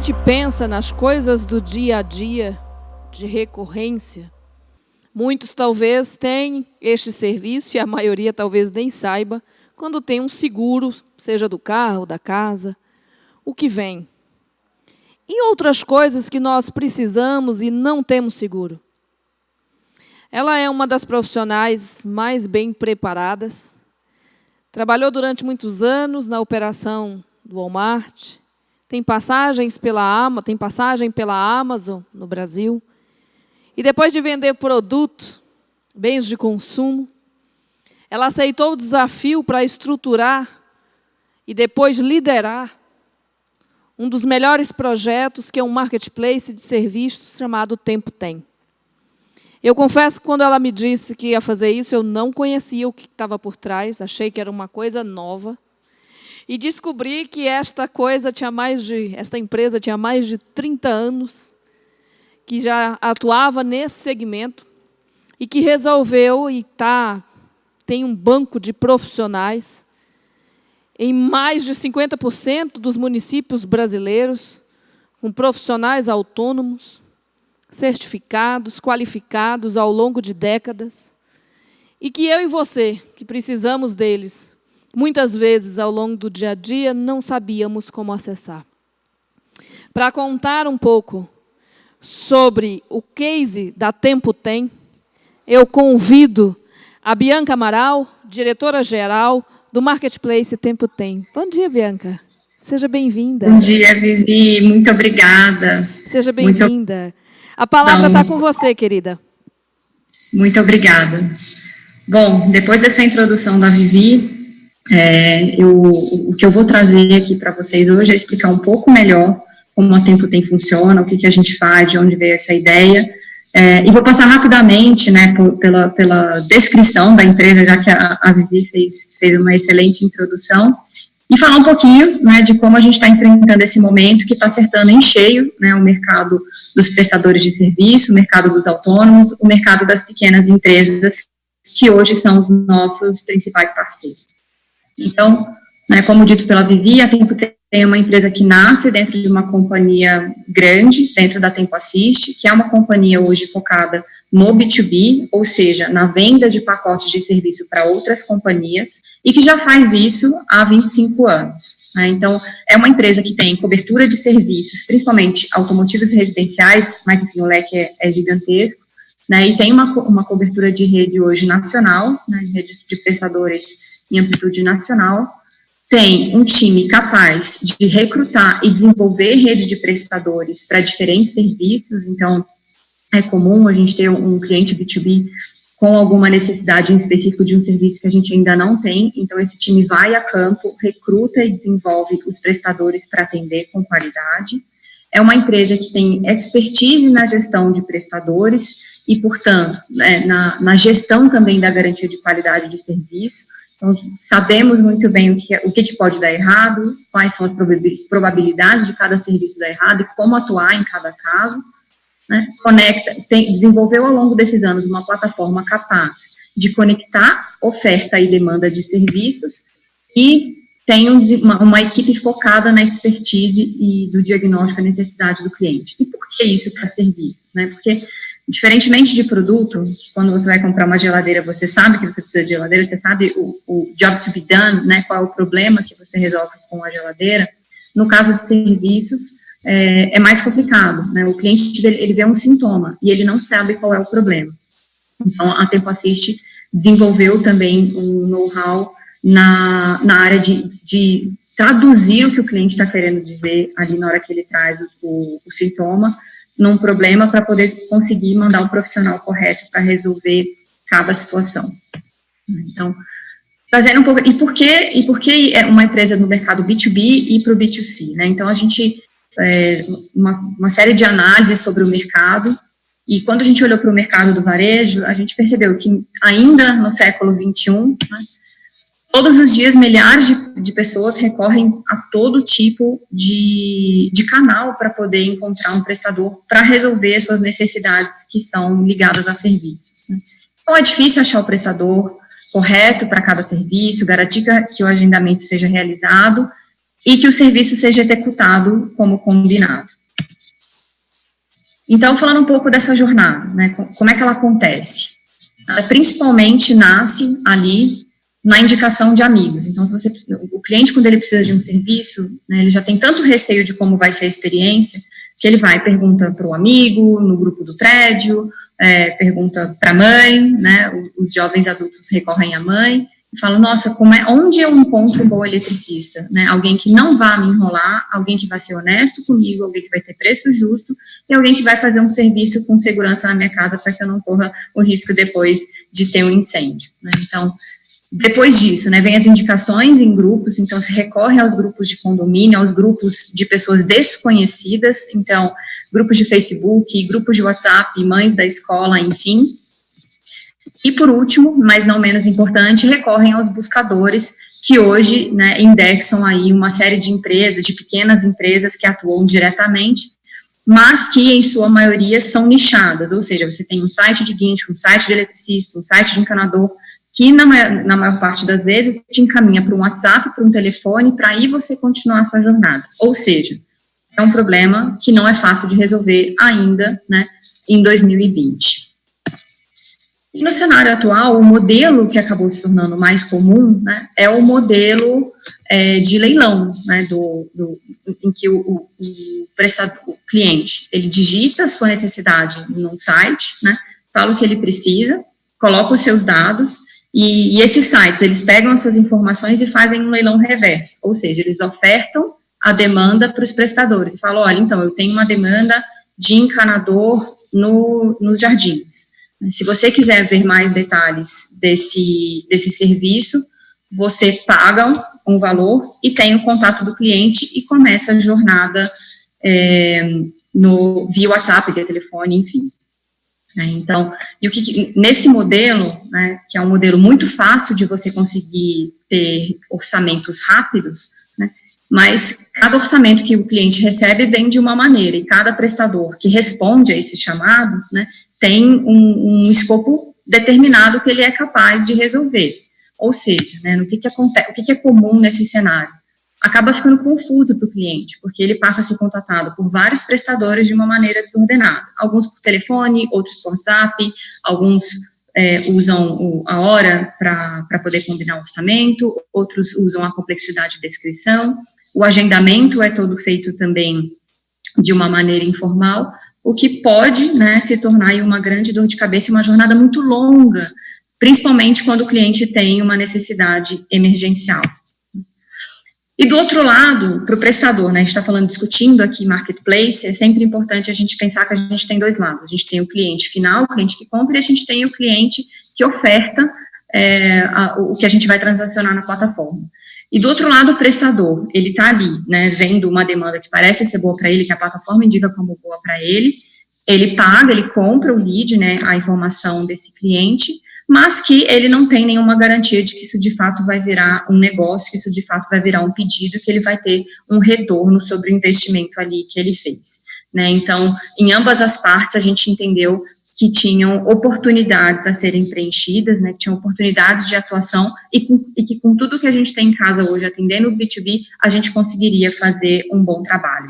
gente pensa nas coisas do dia a dia, de recorrência, muitos talvez têm este serviço, e a maioria talvez nem saiba, quando tem um seguro, seja do carro, da casa, o que vem. E outras coisas que nós precisamos e não temos seguro. Ela é uma das profissionais mais bem preparadas, trabalhou durante muitos anos na operação do Walmart, tem passagem pela Amazon no Brasil, e depois de vender produto, bens de consumo, ela aceitou o desafio para estruturar e depois liderar um dos melhores projetos, que é um marketplace de serviços chamado Tempo Tem. Eu confesso que quando ela me disse que ia fazer isso, eu não conhecia o que estava por trás, achei que era uma coisa nova. E descobri que esta empresa tinha mais de 30 anos, que já atuava nesse segmento, e que resolveu, tem um banco de profissionais em mais de 50% dos municípios brasileiros, com profissionais autônomos, certificados, qualificados ao longo de décadas, e que eu e você, que precisamos deles, muitas vezes ao longo do dia a dia, não sabíamos como acessar. Para contar um pouco sobre o case da Tempo Tem, eu convido a Bianca Amaral, diretora-geral do Marketplace Tempo Tem. Bom dia, Bianca. Seja bem-vinda. Bom dia, Vivi. Muito obrigada. Seja bem-vinda. A palavra está com você, querida. Muito obrigada. Bom, depois dessa introdução da Vivi, o que eu vou trazer aqui para vocês hoje é explicar um pouco melhor como a Tempo Tem funciona, o que a gente faz, de onde veio essa ideia. E vou passar rapidamente, né, pela descrição da empresa, já que a Vivi fez uma excelente introdução, e falar um pouquinho, né, de como a gente está enfrentando esse momento que está acertando em cheio, né, o mercado dos prestadores de serviço, o mercado dos autônomos, o mercado das pequenas empresas, que hoje são os nossos principais parceiros. Então, né, como dito pela Vivi, a Tempo Tem é uma empresa que nasce dentro de uma companhia grande, dentro da Tempo Assist, que é uma companhia hoje focada no B2B, ou seja, na venda de pacotes de serviço para outras companhias, e que já faz isso há 25 anos. Né? Então, é uma empresa que tem cobertura de serviços, principalmente automotivos e residenciais, mas enfim, o leque é gigantesco, né? E tem uma cobertura de rede hoje nacional, né, rede de prestadores em amplitude nacional, tem um time capaz de recrutar e desenvolver rede de prestadores para diferentes serviços. Então, é comum a gente ter um cliente B2B com alguma necessidade em específico de um serviço que a gente ainda não tem, então esse time vai a campo, recruta e desenvolve os prestadores para atender com qualidade. É uma empresa que tem expertise na gestão de prestadores e, portanto, né, na gestão também da garantia de qualidade de serviço. Então, sabemos muito bem o que pode dar errado, quais são as probabilidades de cada serviço dar errado e como atuar em cada caso. Né? Desenvolveu ao longo desses anos uma plataforma capaz de conectar oferta e demanda de serviços e tem uma equipe focada na expertise e do diagnóstico da necessidade do cliente. E por que isso para serviço? Né? Porque, diferentemente de produto, quando você vai comprar uma geladeira, você sabe que você precisa de geladeira, você sabe o job to be done, né, qual é o problema que você resolve com a geladeira. No caso de serviços, é mais complicado, né, o cliente ele vê um sintoma e ele não sabe qual é o problema. Então, a Tempo Assist desenvolveu também um know-how na área de traduzir o que o cliente está querendo dizer ali na hora que ele traz o sintoma, num problema para poder conseguir mandar o profissional correto para resolver cada situação. Então, trazendo um pouco, e por que é uma empresa no mercado B2B e para o B2C, né? Então, a gente, uma série de análises sobre o mercado, e quando a gente olhou para o mercado do varejo, a gente percebeu que ainda no século XXI, né, todos os dias, milhares de pessoas recorrem a todo tipo de canal para poder encontrar um prestador para resolver suas necessidades que são ligadas a serviços. Né? Então, é difícil achar o prestador correto para cada serviço, garantir que o agendamento seja realizado, e que o serviço seja executado como combinado. Então, falando um pouco dessa jornada, né, como é que ela acontece? Ela principalmente nasce ali na indicação de amigos. Então, o cliente, quando ele precisa de um serviço, né, ele já tem tanto receio de como vai ser a experiência, que ele vai e pergunta para o amigo, no grupo do prédio, pergunta para a mãe, né, os jovens adultos recorrem à mãe, e falam, nossa, onde eu encontro um bom eletricista? Né, alguém que não vá me enrolar, alguém que vai ser honesto comigo, alguém que vai ter preço justo, e alguém que vai fazer um serviço com segurança na minha casa para que eu não corra o risco depois de ter um incêndio. Né? Então, depois disso, né, vem as indicações em grupos, então se recorre aos grupos de condomínio, aos grupos de pessoas desconhecidas, então, grupos de Facebook, grupos de WhatsApp, mães da escola, enfim. E por último, mas não menos importante, recorrem aos buscadores, que hoje, né, indexam aí uma série de empresas, de pequenas empresas que atuam diretamente, mas que em sua maioria são nichadas, ou seja, você tem um site de guincho, um site de eletricista, um site de encanador, que na maior parte das vezes te encaminha para um WhatsApp, para um telefone, para aí você continuar a sua jornada. Ou seja, é um problema que não é fácil de resolver ainda, né, em 2020. E no cenário atual, o modelo que acabou se tornando mais comum, né, é o modelo de leilão, né, em que o cliente, ele digita a sua necessidade num site, né, fala o que ele precisa, coloca os seus dados, e esses sites, eles pegam essas informações e fazem um leilão reverso, ou seja, eles ofertam a demanda para os prestadores, falam, olha, então, eu tenho uma demanda de encanador nos jardins. Se você quiser ver mais detalhes desse serviço, você paga um valor e tem o contato do cliente e começa a jornada via WhatsApp, via telefone, enfim. Então, nesse modelo, né, que é um modelo muito fácil de você conseguir ter orçamentos rápidos, né, mas cada orçamento que o cliente recebe vem de uma maneira, e cada prestador que responde a esse chamado, né, tem um escopo determinado que ele é capaz de resolver. Ou seja, né, o que é comum nesse cenário? Acaba ficando confuso para o cliente, porque ele passa a ser contatado por vários prestadores de uma maneira desordenada. Alguns por telefone, outros por WhatsApp, alguns usam a hora para poder combinar o orçamento, outros usam a complexidade de descrição. O agendamento é todo feito também de uma maneira informal, o que pode, né, se tornar aí uma grande dor de cabeça e uma jornada muito longa, principalmente quando o cliente tem uma necessidade emergencial. E do outro lado, para o prestador, né, a gente está discutindo aqui marketplace, é sempre importante a gente pensar que a gente tem dois lados. A gente tem o cliente final, o cliente que compra, e a gente tem o cliente que oferta o que a gente vai transacionar na plataforma. E do outro lado, o prestador, ele está ali, né, vendo uma demanda que parece ser boa para ele, que a plataforma indica como boa para ele paga, ele compra o lead, né, a informação desse cliente, mas que ele não tem nenhuma garantia de que isso de fato vai virar um negócio, que isso de fato vai virar um pedido, que ele vai ter um retorno sobre o investimento ali que ele fez, né. Então, em ambas as partes, a gente entendeu que tinham oportunidades a serem preenchidas, né, que tinham oportunidades de atuação e que com tudo que a gente tem em casa hoje, atendendo o B2B, a gente conseguiria fazer um bom trabalho.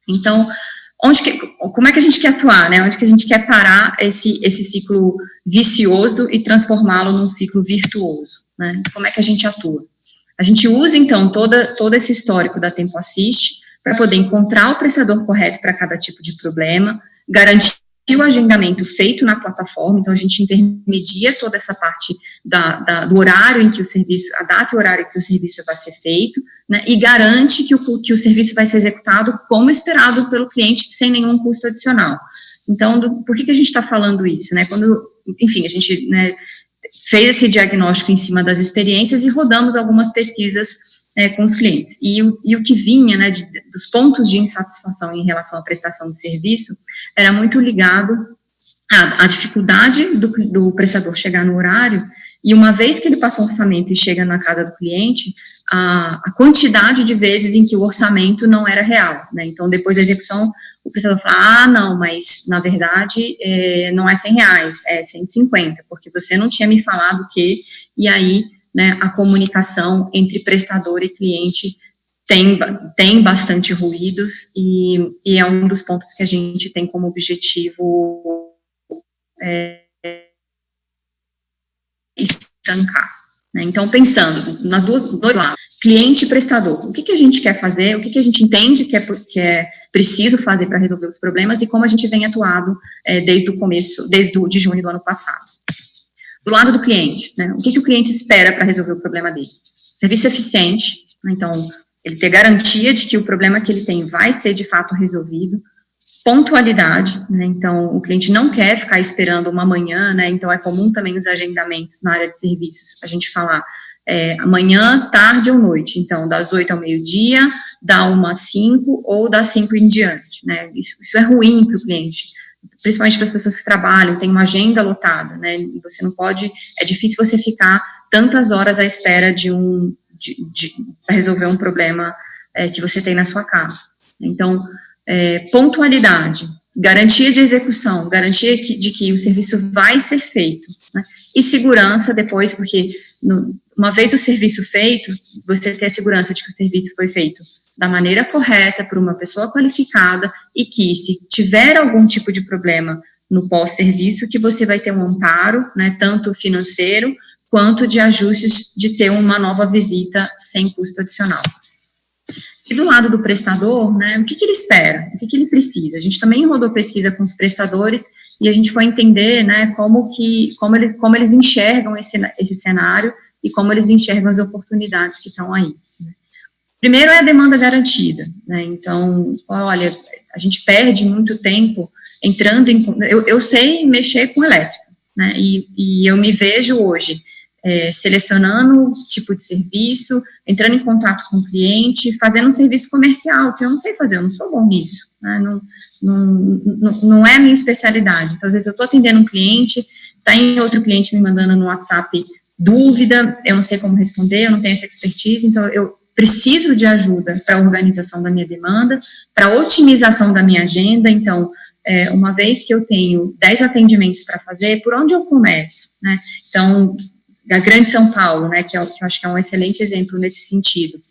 Então, como é que a gente quer atuar, né, onde que a gente quer parar esse ciclo vicioso e transformá-lo num ciclo virtuoso, né, como é que a gente atua? A gente usa, então, todo esse histórico da Tempo Assist para poder encontrar o prestador correto para cada tipo de problema, garantir o agendamento feito na plataforma, então a gente intermedia toda essa parte do horário em que o serviço, a data e o horário em que o serviço vai ser feito, né, e garante que o serviço vai ser executado como esperado pelo cliente, sem nenhum custo adicional. Então, por que a gente está falando isso, né, enfim, a gente, né, fez esse diagnóstico em cima das experiências e rodamos algumas pesquisas com os clientes. E o que vinha, né, dos pontos de insatisfação em relação à prestação de serviço era muito ligado à dificuldade do prestador chegar no horário, e uma vez que ele passa um orçamento e chega na casa do cliente, a quantidade de vezes em que o orçamento não era real, né, então depois da execução, o prestador fala, não, mas na verdade não é R$100, é 150, porque você não tinha me falado que, e aí, né, a comunicação entre prestador e cliente tem bastante ruídos e é um dos pontos que a gente tem como objetivo estancar, né? Então, pensando nas dois lados, cliente e prestador, o que a gente quer fazer, o que a gente entende que é preciso fazer para resolver os problemas e como a gente vem atuado desde o começo, de junho do ano passado. Do lado do cliente, né, o que o cliente espera para resolver o problema dele? Serviço eficiente, né, então, ele ter garantia de que o problema que ele tem vai ser de fato resolvido, pontualidade, né, então o cliente não quer ficar esperando uma manhã, né, então é comum também os agendamentos na área de serviços, a gente falar amanhã, tarde ou noite, então das 8 ao meio-dia, da 1 às 5 ou das 5 em diante, né, isso é ruim para o cliente, principalmente para as pessoas que trabalham, tem uma agenda lotada, né, e você não pode, é difícil você ficar tantas horas à espera para resolver um problema que você tem na sua casa. Então, pontualidade, garantia de execução, garantia de que o serviço vai ser feito, né? E segurança depois, porque uma vez o serviço feito, você tem a segurança de que o serviço foi feito da maneira correta, por uma pessoa qualificada, e que se tiver algum tipo de problema no pós-serviço, que você vai ter um amparo, né, tanto financeiro, quanto de ajustes de ter uma nova visita sem custo adicional. E do lado do prestador, né, o que ele espera, o que ele precisa? A gente também rodou pesquisa com os prestadores e a gente foi entender, né, como eles enxergam esse cenário e como eles enxergam as oportunidades que estão aí. Primeiro é a demanda garantida, né, então, olha, a gente perde muito tempo entrando em... Eu sei mexer com elétrica, né, e eu me vejo hoje selecionando tipo de serviço, entrando em contato com o cliente, fazendo um serviço comercial, que eu não sei fazer, eu não sou bom nisso, né, não é a minha especialidade. Então, às vezes eu estou atendendo um cliente, tem outro cliente me mandando no WhatsApp dúvida, eu não sei como responder, eu não tenho essa expertise, então eu preciso de ajuda para a organização da minha demanda, para a otimização da minha agenda. Então, uma vez que eu tenho 10 atendimentos para fazer, por onde eu começo, né? Então, a Grande São Paulo, né, que eu acho que é um excelente exemplo nesse sentido.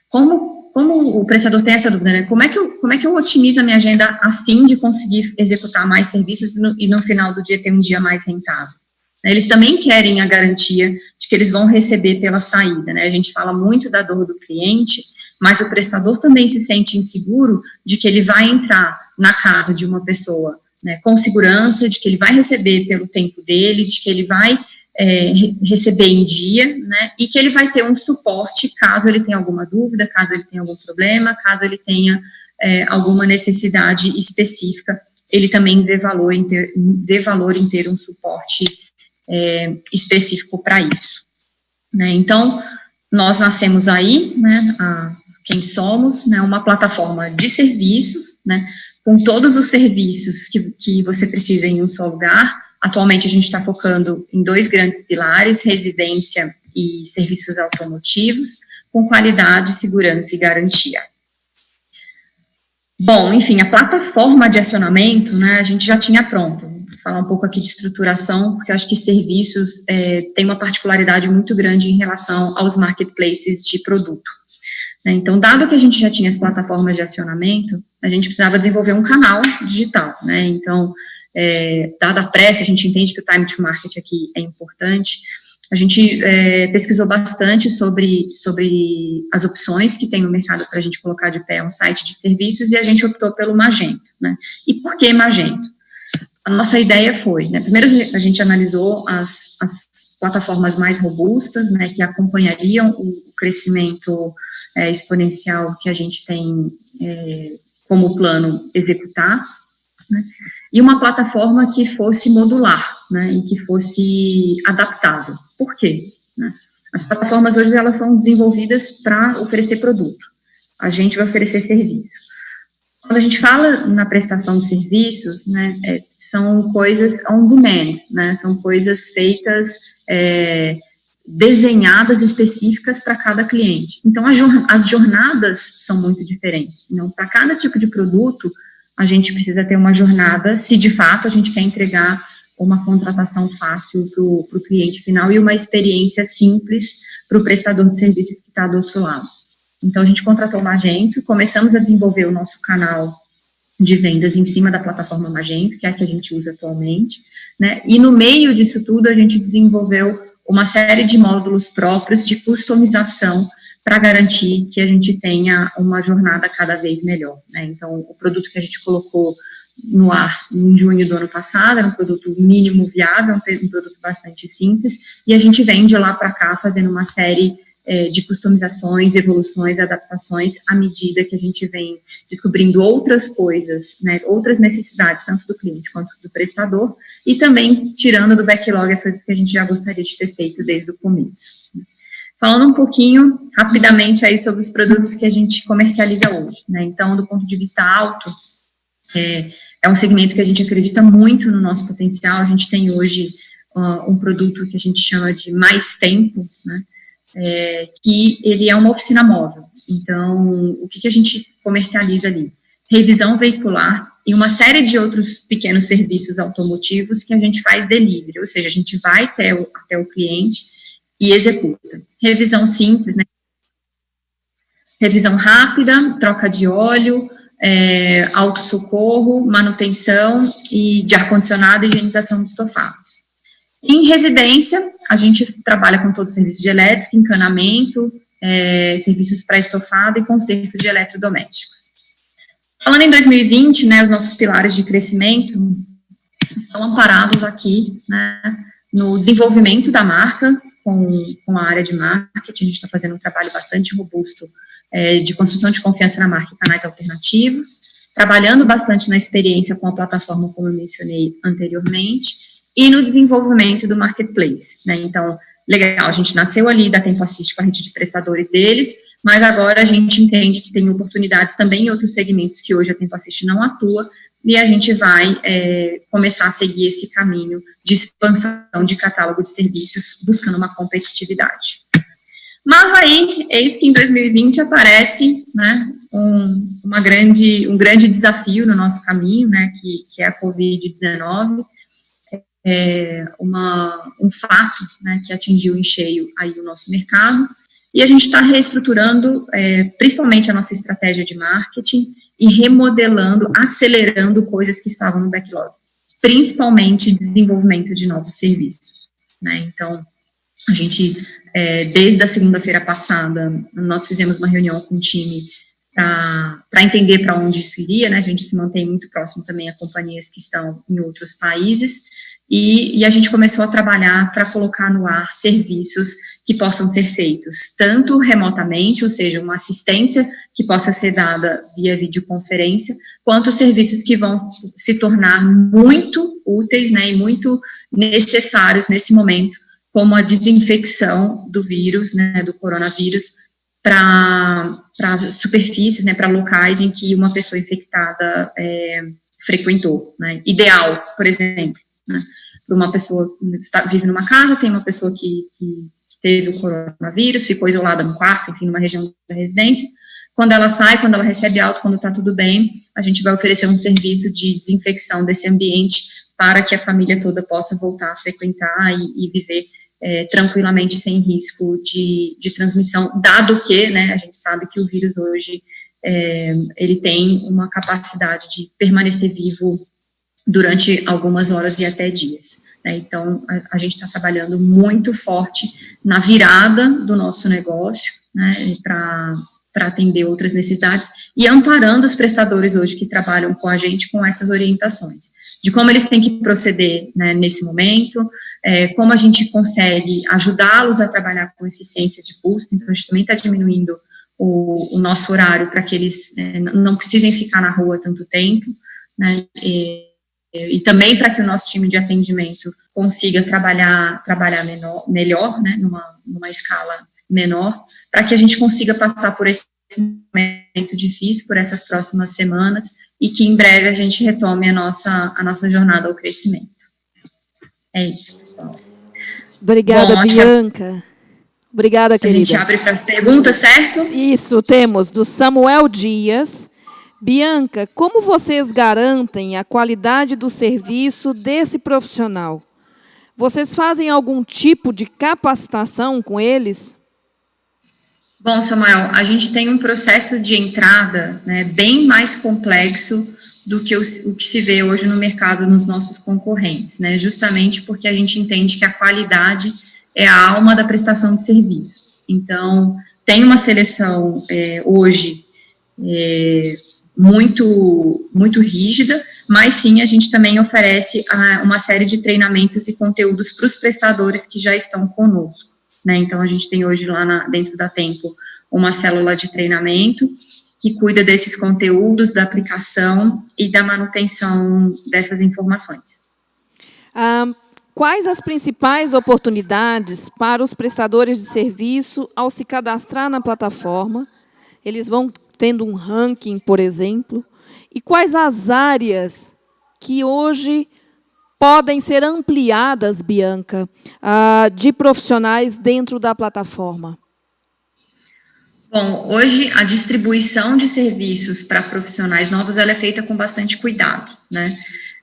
Como o prestador tem essa dúvida, né, como é que eu otimizo a minha agenda a fim de conseguir executar mais serviços e no final do dia ter um dia mais rentável? Eles também querem a garantia de que eles vão receber pela saída, né, a gente fala muito da dor do cliente, mas o prestador também se sente inseguro de que ele vai entrar na casa de uma pessoa, né, com segurança, de que ele vai receber pelo tempo dele, de que ele vai receber em dia, né, e que ele vai ter um suporte caso ele tenha alguma dúvida, caso ele tenha algum problema, caso ele tenha alguma necessidade específica, ele também vê valor em ter um suporte específico para isso, né. Então, nós nascemos aí, né, quem somos, né, uma plataforma de serviços, né, com todos os serviços que você precisa em um só lugar. Atualmente, a gente está focando em 2 grandes pilares, residência e serviços automotivos, com qualidade, segurança e garantia. Bom, enfim, a plataforma de acionamento, né, a gente já tinha pronta. Vou falar um pouco aqui de estruturação, porque eu acho que serviços tem uma particularidade muito grande em relação aos marketplaces de produto. Então, dado que a gente já tinha as plataformas de acionamento, a gente precisava desenvolver um canal digital, né, então... dada a pressa, a gente entende que o time to market aqui é importante. A gente pesquisou bastante sobre as opções que tem no mercado para a gente colocar de pé um site de serviços e a gente optou pelo Magento, né? E por que Magento? A nossa ideia foi, né, primeiro a gente analisou as plataformas mais robustas, né, que acompanhariam o crescimento exponencial que a gente tem como plano executar, né? E uma plataforma que fosse modular, né, e que fosse adaptável. Por quê? Né? As plataformas hoje, elas são desenvolvidas para oferecer produto. A gente vai oferecer serviço. Quando a gente fala na prestação de serviços, né, são coisas on demand, né, são coisas feitas, desenhadas específicas para cada cliente. Então, as jornadas são muito diferentes. Então, para cada tipo de produto, a gente precisa ter uma jornada, se de fato a gente quer entregar uma contratação fácil para o cliente final e uma experiência simples para o prestador de serviços que está do outro lado. Então, a gente contratou o Magento, começamos a desenvolver o nosso canal de vendas em cima da plataforma Magento, que é a que a gente usa atualmente, né? E no meio disso tudo, a gente desenvolveu uma série de módulos próprios de customização para garantir que a gente tenha uma jornada cada vez melhor, né? Então, o produto que a gente colocou no ar em junho do ano passado era um produto mínimo viável, um produto bastante simples, e a gente vem de lá para cá fazendo uma série de customizações, evoluções, adaptações, à medida que a gente vem descobrindo outras coisas, né, outras necessidades, tanto do cliente quanto do prestador, e também tirando do backlog as coisas que a gente já gostaria de ter feito desde o começo. Falando um pouquinho, rapidamente, aí sobre os produtos que a gente comercializa hoje, né, então, do ponto de vista alto, é um segmento que a gente acredita muito no nosso potencial. A gente tem hoje um produto que a gente chama de Mais Tempo, né, que ele é uma oficina móvel. Então, o que a gente comercializa ali? Revisão veicular e uma série de outros pequenos serviços automotivos que a gente faz delivery, ou seja, a gente vai até o cliente e executa. Revisão simples, né? Revisão rápida, troca de óleo, autossocorro, manutenção e de ar-condicionado e higienização de estofados. Em residência, a gente trabalha com todo o serviço de elétrica, encanamento, serviços para estofado e conserto de eletrodomésticos. Falando em 2020, né, os nossos pilares de crescimento estão amparados aqui, né, no desenvolvimento da marca, com a área de marketing. A gente está fazendo um trabalho bastante robusto de construção de confiança na marca e canais alternativos, trabalhando bastante na experiência com a plataforma, como eu mencionei anteriormente, e no desenvolvimento do marketplace, né? Então, legal, a gente nasceu ali da Tempo Assist com a rede de prestadores deles, mas agora a gente entende que tem oportunidades também em outros segmentos que hoje a Tempo Assist não atua, e a gente vai começar a seguir esse caminho de expansão de catálogo de serviços, buscando uma competitividade. Mas aí, eis que em 2020 aparece, né, um grande desafio no nosso caminho, né, que é a Covid-19, um fato, né, que atingiu em cheio aí o nosso mercado, e a gente está reestruturando principalmente a nossa estratégia de marketing e remodelando, acelerando coisas que estavam no backlog, principalmente desenvolvimento de novos serviços, né? Então, a gente, desde a segunda-feira passada, nós fizemos uma reunião com o time para entender para onde isso iria, né? A gente se mantém muito próximo também a companhias que estão em outros países, e a gente começou a trabalhar para colocar no ar serviços que possam ser feitos tanto remotamente, ou seja, uma assistência que possa ser dada via videoconferência, quanto serviços que vão se tornar muito úteis, né, e muito necessários nesse momento, como a desinfecção do vírus, né, do coronavírus, para superfícies, né, para locais em que uma pessoa infectada frequentou, né, ideal, por exemplo, né, para uma pessoa que vive numa casa, tem uma pessoa que teve o coronavírus, ficou isolada no quarto, enfim, numa região da residência. Quando ela sai, quando ela recebe alta, quando está tudo bem, a gente vai oferecer um serviço de desinfecção desse ambiente para que a família toda possa voltar a frequentar e viver tranquilamente, sem risco de transmissão, dado que, né, a gente sabe que o vírus hoje, ele tem uma capacidade de permanecer vivo durante algumas horas e até dias, né? Então, a gente está trabalhando muito forte na virada do nosso negócio, né, para atender outras necessidades, e amparando os prestadores hoje que trabalham com a gente com essas orientações, de como eles têm que proceder, né, nesse momento, como a gente consegue ajudá-los a trabalhar com eficiência de custo. Então, a gente também está diminuindo o nosso horário para que eles não precisem ficar na rua tanto tempo, né, e também para que o nosso time de atendimento consiga trabalhar melhor, né, numa escala menor, para que a gente consiga passar por esse momento difícil, por essas próximas semanas, e que em breve a gente retome a nossa jornada ao crescimento. É isso, pessoal. Obrigada, Bom, Bianca. Obrigada, querida. A gente abre para as perguntas, certo? Isso, temos do Samuel Dias. Bianca, como vocês garantem a qualidade do serviço desse profissional? Vocês fazem algum tipo de capacitação com eles? Bom, Samuel, a gente tem um processo de entrada, né, bem mais complexo do que o que se vê hoje no mercado nos nossos concorrentes, né, justamente porque a gente entende que a qualidade é a alma da prestação de serviços. Então, tem uma seleção hoje muito rígida, mas sim, a gente também oferece uma série de treinamentos e conteúdos para os prestadores que já estão conosco, né? Então, a gente tem hoje lá dentro da Tempo uma célula de treinamento que cuida desses conteúdos, da aplicação e da manutenção dessas informações. Quais as principais oportunidades para os prestadores de serviço ao se cadastrar na plataforma? Eles vão tendo um ranking, por exemplo, e quais as áreas que hoje podem ser ampliadas, Bianca, de profissionais dentro da plataforma? Bom, hoje a distribuição de serviços para profissionais novos, ela é feita com bastante cuidado, né?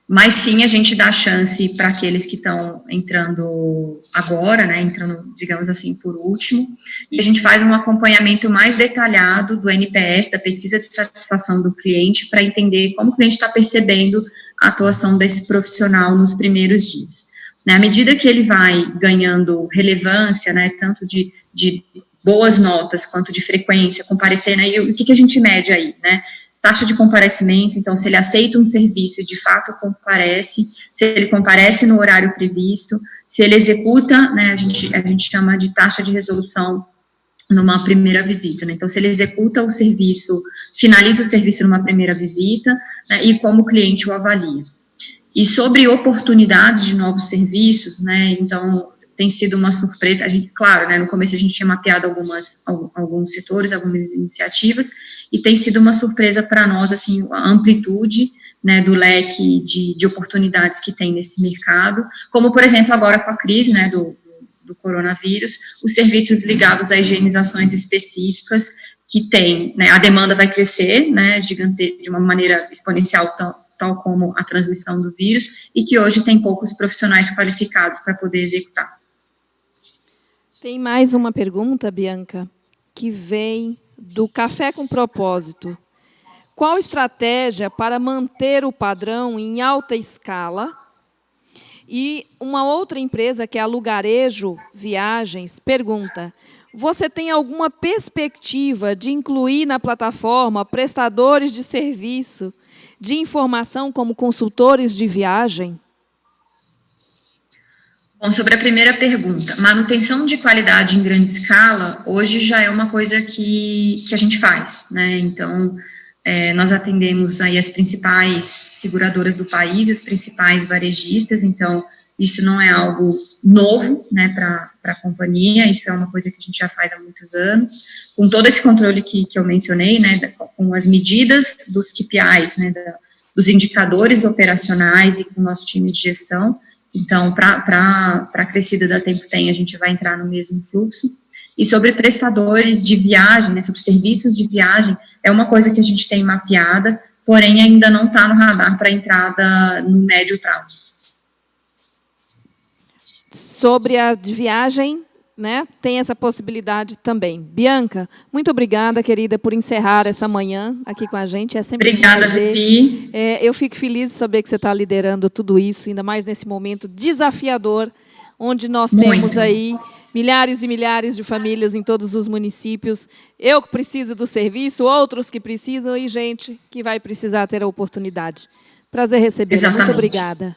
Mas sim, a gente dá chance para aqueles que estão entrando agora, né, entrando, digamos assim, por último, e a gente faz um acompanhamento mais detalhado do NPS, da pesquisa de satisfação do cliente, para entender como o cliente está percebendo a atuação desse profissional nos primeiros dias. À medida que ele vai ganhando relevância, né, tanto de boas notas, quanto de frequência, comparecer, né, e o que a gente mede aí, né? Taxa de comparecimento, então, se ele aceita um serviço e de fato comparece, se ele comparece no horário previsto, se ele executa, né, a gente chama de taxa de resolução numa primeira visita, né, então, se ele executa o serviço, finaliza o serviço numa primeira visita, né, e como o cliente o avalia. E sobre oportunidades de novos serviços, né, então, tem sido uma surpresa, a gente, claro, né, no começo a gente tinha mapeado alguns setores, algumas iniciativas, e tem sido uma surpresa para nós, assim, a amplitude, né, do leque de oportunidades que tem nesse mercado, como, por exemplo, agora com a crise, né, do coronavírus, os serviços ligados a higienizações específicas que tem, né, a demanda vai crescer, né, de uma maneira exponencial, tal como a transmissão do vírus, e que hoje tem poucos profissionais qualificados para poder executar. Tem mais uma pergunta, Bianca, que vem do Café com Propósito. Qual estratégia para manter o padrão em alta escala? E uma outra empresa, que é a Lugarejo Viagens, pergunta: você tem alguma perspectiva de incluir na plataforma prestadores de serviço de informação como consultores de viagem? Bom, sobre a primeira pergunta, manutenção de qualidade em grande escala, hoje já é uma coisa que a gente faz, né? Então, nós atendemos aí as principais seguradoras do país, os principais varejistas, então, isso não é algo novo, né, para a companhia, isso é uma coisa que a gente já faz há muitos anos, com todo esse controle que eu mencionei, né, com as medidas dos KPIs, né, dos indicadores operacionais e com o nosso time de gestão. Então, para a crescida da Tempo Tem, a gente vai entrar no mesmo fluxo. E sobre prestadores de viagem, né, sobre serviços de viagem, é uma coisa que a gente tem mapeada, porém ainda não está no radar para entrada no médio prazo. Sobre a de viagem, né, tem essa possibilidade também. Bianca, muito obrigada, querida, por encerrar essa manhã aqui com a gente. É sempre obrigada, um prazer. Vivi. Eu fico feliz de saber que você está liderando tudo isso, ainda mais nesse momento desafiador, onde nós temos aí milhares e milhares de famílias em todos os municípios. Eu que preciso do serviço, outros que precisam e gente que vai precisar ter a oportunidade. Prazer recebê-la. Muito obrigada.